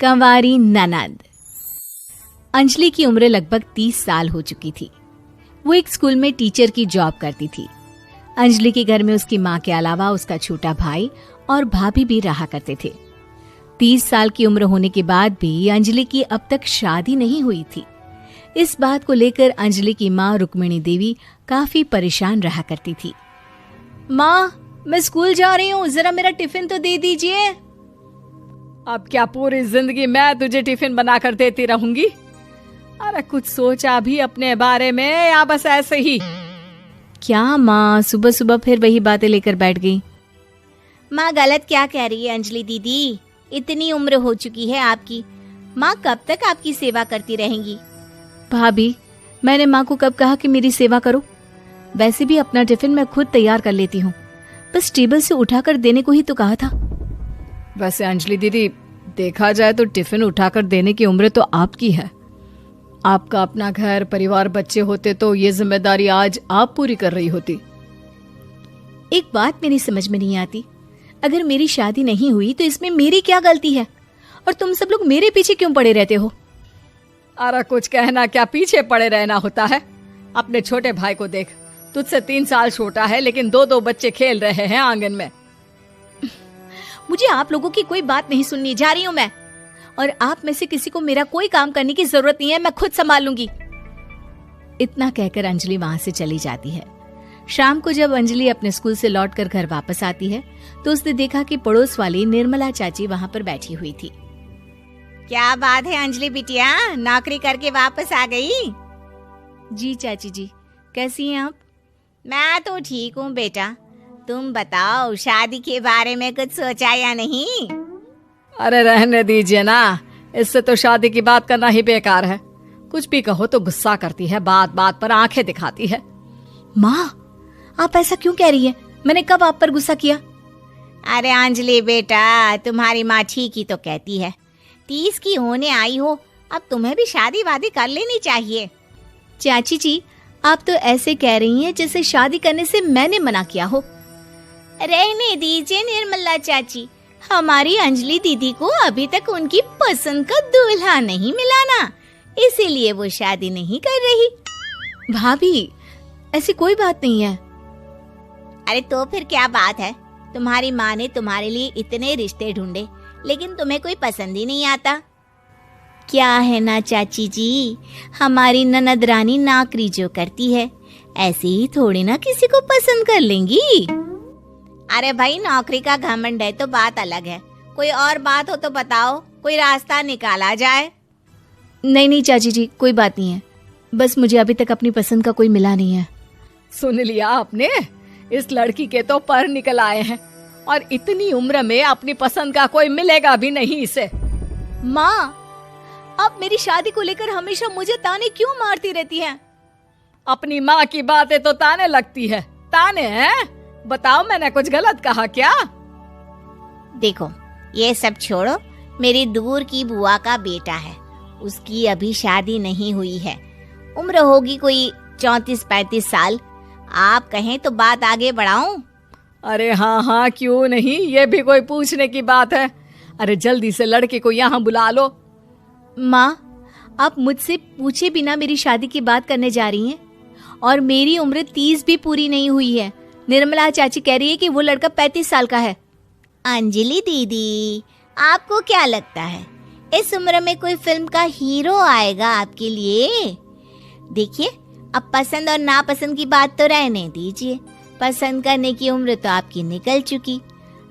कंवारी ननद। अंजलि की उम्र लगभग 30 साल हो चुकी थी। वो एक स्कूल में टीचर की जॉब करती थी। अंजलि के घर में उसकी माँ के अलावा उसका छोटा भाई और भाभी भी रहा करते थे। 30 साल की उम्र होने के बाद भी अंजलि की अब तक शादी नहीं हुई थी। इस बात को लेकर अंजलि की माँ रुक्मिणी देवी काफी परेशान रहा करती थी। माँ, मैं स्कूल जा रही हूँ, जरा मेरा टिफिन तो दे दीजिए। अब क्या पूरी जिंदगी मैं तुझे टिफिन बनाकर देती रहूंगी? अरे कुछ सोचा भी अपने बारे में या बस ऐसे ही? क्या माँ, सुबह सुबह फिर वही बातें लेकर बैठ गई। माँ गलत क्या कह रही है अंजलि दीदी? इतनी उम्र हो चुकी है आपकी, माँ कब तक आपकी सेवा करती रहेंगी? भाभी, मैंने माँ को कब कहा कि मेरी सेवा करो? वैसे भी अपना टिफिन मैं खुद तैयार कर लेती हूँ, बस टेबल से उठाकर देने को ही तो कहा था। वैसे अंजलि दीदी, देखा जाए तो टिफिन उठाकर देने की उम्र तो आपकी है। आपका अपना घर परिवार बच्चे होते तो ये जिम्मेदारी आज आप पूरी कर रही होती। एक बात मेरी समझ में नहीं आती, अगर मेरी शादी नहीं हुई तो इसमें मेरी क्या गलती है और तुम सब लोग मेरे पीछे क्यों पड़े रहते हो? अरे कुछ कहना क्या पीछे पड़े रहना होता है? अपने छोटे भाई को देख, तुझसे 3 साल छोटा है लेकिन 2 बच्चे खेल रहे हैं आंगन में। मुझे आप लोगों की कोई बात नहीं सुननी, जा रही हूँ मैं। और आप में से किसी को मेरा कोई काम करने की जरूरत नहीं है, मैं खुद संभाल लूंगी। इतना कहकर अंजलि वहां से चली जाती है। शाम को जब अंजलि अपने स्कूल से लौटकर घर वापस आती है तो उसने देखा कि पड़ोस वाली निर्मला चाची वहां पर बैठी हुई थी। क्या बात है अंजलि बिटिया, नौकरी करके वापस आ गई? जी चाची जी, कैसी हैं आप? मैं तो ठीक हूँ बेटा, तुम बताओ शादी के बारे में कुछ सोचा या नहीं? अरे रहने दीजिए ना, इससे तो शादी की बात करना ही बेकार है। कुछ भी कहो तो गुस्सा करती है, बात बात पर आंखें दिखाती है। माँ, आप ऐसा क्यों कह रही हैं? मैंने कब आप पर गुस्सा किया? अरे अंजलि बेटा, तुम्हारी माँ ठीक ही तो कहती है। 30 की होने आई हो, अब तुम्हें भी शादी वादी कर लेनी चाहिए। चाची जी, आप तो ऐसे कह रही हैं जैसे शादी करने से मैंने मना किया हो। रहने दीजिए निर्मला चाची, हमारी अंजलि दीदी को अभी तक उनकी पसंद का दूल्हा नहीं मिला ना, इसीलिए वो शादी नहीं कर रही। भाभी, ऐसी कोई बात नहीं है। अरे तो फिर क्या बात है? तुम्हारी माँ ने तुम्हारे लिए इतने रिश्ते ढूंढे लेकिन तुम्हें कोई पसंद ही नहीं आता। क्या है ना चाची जी, हमारी ननद रानी नौकरी जो करती है, ऐसे ही थोड़ी ना किसी को पसंद कर लेंगी। अरे भाई, नौकरी का घमंड है तो बात अलग है, कोई और बात हो तो बताओ, कोई रास्ता निकाला जाए। नहीं चाची जी, कोई बात नहीं है, बस मुझे अभी तक अपनी पसंद का कोई मिला नहीं है। सुन लिया आपने, इस लड़की के तो पर निकल आए हैं और इतनी उम्र में अपनी पसंद का कोई मिलेगा भी नहीं इसे। माँ, आप मेरी शादी को लेकर हमेशा मुझे ताने क्यों मारती रहती हैं? अपनी माँ की बातें तो ताने लगती है। ताने हैं? बताओ, मैंने कुछ गलत कहा क्या? देखो, ये सब छोड़ो, मेरी दूर की बुआ का बेटा है, उसकी अभी शादी नहीं हुई है, उम्र होगी कोई 34-35 साल। आप कहें तो बात आगे बढ़ाऊं? अरे हाँ, क्यों नहीं, ये भी कोई पूछने की बात है। अरे जल्दी से लड़के को यहाँ बुला लो। माँ, आप मुझसे पूछे बिना मेरी शादी की बात करने जा रही हैं और मेरी उम्र 30 भी पूरी नहीं हुई है। निर्मला चाची कह रही है कि वो लड़का 35 साल का है। अंजलि दीदी, आपको क्या लगता है इस उम्र में कोई फिल्म का हीरो आएगा आपके लिए? देखिए, अब पसंद और नापसंद की बात तो रहने दीजिए, पसंद करने की उम्र तो आपकी निकल चुकी।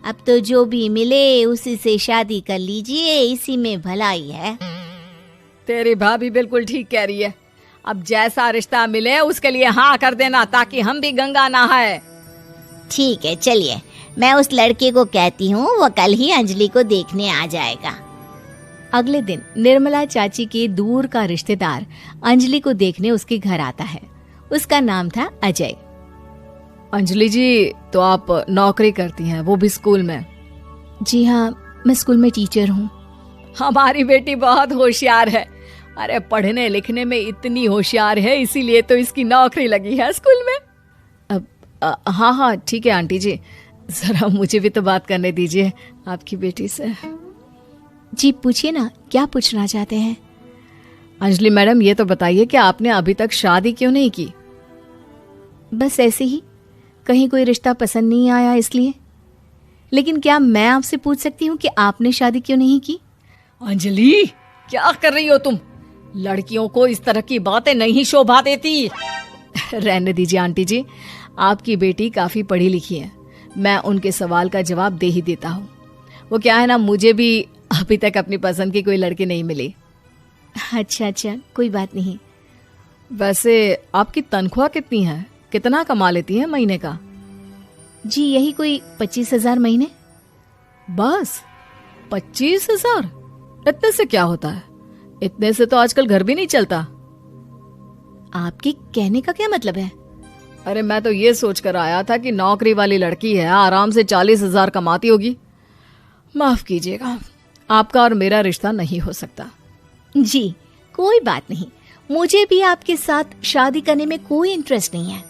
अब तो जो भी मिले उसी से शादी कर लीजिए, इसी में भलाई है। तेरी भाभी बिल्कुल ठीक कह रही है। अब जैसा रिश्ता मिले उसके लिए हाँ कर देना, ताकि हम भी गंगा नहाए। ठीक है, चलिए मैं उस लड़के को कहती हूँ, वो कल ही अंजलि को देखने आ जाएगा। अगले दिन निर्मला चाची के दूर का रिश्तेदार अंजलि को देखने उसके घर आता है। उसका नाम था अजय। अंजलि जी, तो आप नौकरी करती हैं, वो भी स्कूल में? जी हाँ, मैं स्कूल में टीचर हूँ। हमारी बेटी बहुत होशियार है। अरे पढ़ने लिखने में इतनी होशियार है, इसीलिए तो इसकी नौकरी लगी है स्कूल में। हाँ, ठीक है आंटी जी, जरा मुझे भी तो बात करने दीजिए आपकी बेटी से। जी पूछिए ना, क्या पूछना चाहते हैं? अंजलि मैडम, ये तो बताइए कि आपने अभी तक शादी क्यों नहीं की? बस ऐसे ही, कहीं कोई रिश्ता पसंद नहीं आया इसलिए। लेकिन क्या मैं आपसे पूछ सकती हूँ कि आपने शादी क्यों नहीं की? अंजलि, क्या कर रही हो तुम? लड़कियों को इस तरह की बातें नहीं शोभा देती। रहने दीजिए आंटी जी, आपकी बेटी काफी पढ़ी लिखी है, मैं उनके सवाल का जवाब दे ही देता हूँ। वो क्या है ना, मुझे भी अभी तक अपनी पसंद की कोई लड़की नहीं मिली। अच्छा, कोई बात नहीं। वैसे आपकी तनख्वाह कितनी है? कितना कमा लेती है महीने का? जी यही कोई 25,000 महीने। बस 25,000? इतने से क्या होता है? इतने से तो आजकल घर भी नहीं चलता। आपके कहने का क्या मतलब है? अरे मैं तो ये सोचकर आया था कि नौकरी वाली लड़की है, आराम से 40,000 कमाती होगी। माफ कीजिएगा, आपका और मेरा रिश्ता नहीं हो सकता। जी कोई बात नहीं, मुझे भी आपके साथ शादी करने में कोई इंटरेस्ट नहीं है।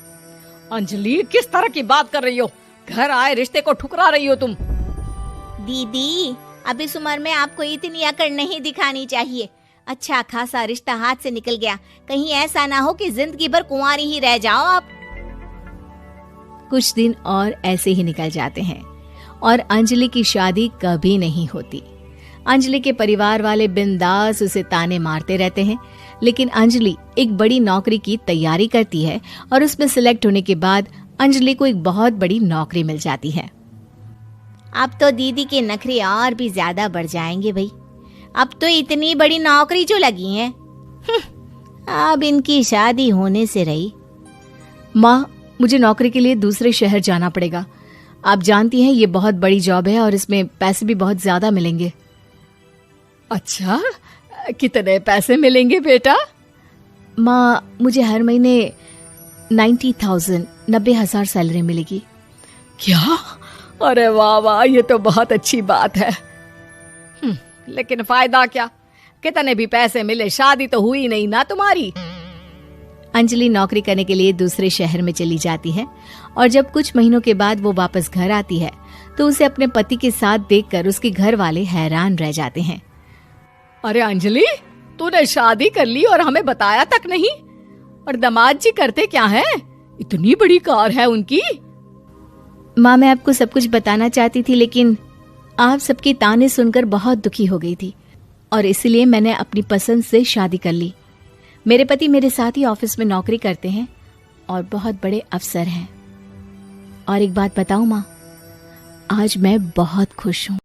अंजलि, किस तरह की बात कर रही हो? घर आए रिश्ते को ठुकरा रही हो तुम। दीदी, अब इस उम्र में आपको इतनी अकड़ नहीं दिखानी चाहिए। अच्छा खासा रिश्ता हाथ से निकल गया, कहीं ऐसा ना हो कि जिंदगी भर कुंवारी ही रह जाओ आप। कुछ दिन और ऐसे ही निकल जाते हैं और अंजलि की शादी कभी नहीं होती। अंजलि के परिवार वाले बिंदास उसे ताने मारते रहते हैं, लेकिन अंजलि एक बड़ी नौकरी की तैयारी करती है और उसमें सिलेक्ट होने के बाद अंजलि को एक बहुत बड़ी नौकरी मिल जाती है। अब तो दीदी के नखरे और भी ज्यादा बढ़ जाएंगे भाई। अब तो इतनी बड़ी नौकरी जो लगी है, अब इनकी शादी होने से रही। माँ, मुझे नौकरी के लिए दूसरे शहर जाना पड़ेगा। आप जानती हैं ये बहुत बड़ी जॉब है और इसमें पैसे भी बहुत ज्यादा मिलेंगे। अच्छा, कितने पैसे मिलेंगे बेटा? माँ, मुझे हर महीने 90,000 सैलरी मिलेगी। क्या? अरे वाह वाह, ये तो बहुत अच्छी बात है। लेकिन फायदा क्या? कितने भी पैसे मिले, शादी तो हुई नहीं ना तुम्हारी। अंजलि नौकरी करने के लिए दूसरे शहर में चली जाती है और जब कुछ महीनों के बाद वो वापस घर आती है तो उसे अपने पति के साथ देखकर उसके घर वाले हैरान रह जाते हैं। अरे अंजलि, तूने शादी कर ली और हमें बताया तक नहीं। और दामाद जी करते क्या हैं? इतनी बड़ी कार है उनकी। माँ, मैं आपको सब कुछ बताना चाहती थी, लेकिन आप सबके ताने सुनकर बहुत दुखी हो गई थी और इसलिए मैंने अपनी पसंद से शादी कर ली। मेरे पति मेरे साथ ही ऑफिस में नौकरी करते हैं और बहुत बड़े अफसर हैं। और एक बात बताऊं माँ, आज मैं बहुत खुश हूँ।